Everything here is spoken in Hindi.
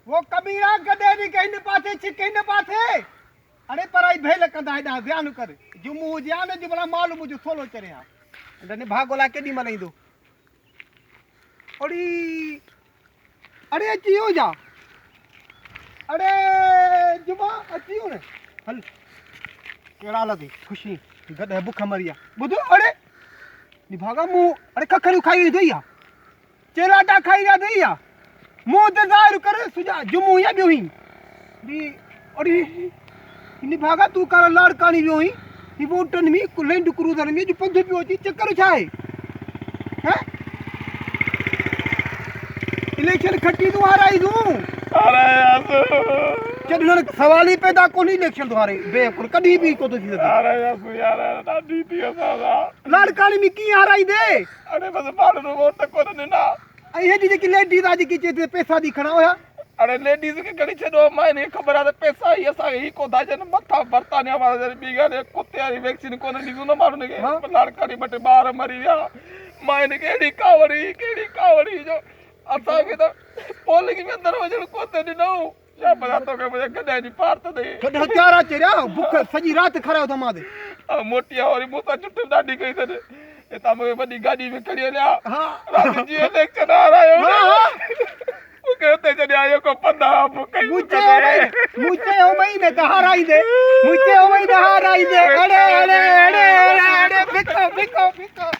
वो कबीरा गडे दी कहीं न पाथे छिके न पाथे अरे पराई भेल कंदा हेडा ध्यान कर जुमू जान जुमला मालूम मुझे सोलो चरिया डने भागोला केडी मलईंदो ओड़ी अरे अचियो जा अरे जुमा अचियो ने हल केड़ा लगी खुशी गड भूख मरिया बुधो अरे नी भागा मु अरे कखरू खाई दईया चेलाटा खाईया दईया मु इंतजार करे सुजा जुमू या बियोही दी अरे नी भागा तू कर लाड़कानी बियोही नी वोटन में लैंड क्रूजर में जो पंध पियो ची चक्कर छाए हैं इलेक्शन खट्टी तू हाराई तू अरे यार चल सवाल ही पैदा कोनी इलेक्शन तुम्हारे बेकुल कभी भी को तो थी अरे यार दादी थी सारा लाड़कानी में की हाराई दे अरे बस मारो नो वोट को ना आई है जी की लेडी राज की चेते पैसा दी खड़ा होया अरे लेडीज के गड़ी छो माने खबर आ पैसा ही असा ही को दाजन मथा भरता ने हमारा बीगा ने कुत्ते वाली वैक्सीन को ने दिसो न मारो ने लाड़कानी बटे बार मरी गया माने केड़ी कावड़ी जो असा के तो पोलिंग में अंदर वजन कोते ने नो या बता तो के मुझे गडे नी पार तो दे गड हत्यारा चेरा भूख सजी रात खड़ा था मादे मोटिया और मुसा चुट्टी डाडी गई थे ए तमे बड़ी गाड़ी में खड़ी लिया हां रात जी इलेक्शन आ रहा है हां वो कहते जने आयो को पंदा कई मुझे ओ मई ने हाराई दे मुझे ओ मई ने हाराई दे अरे बिको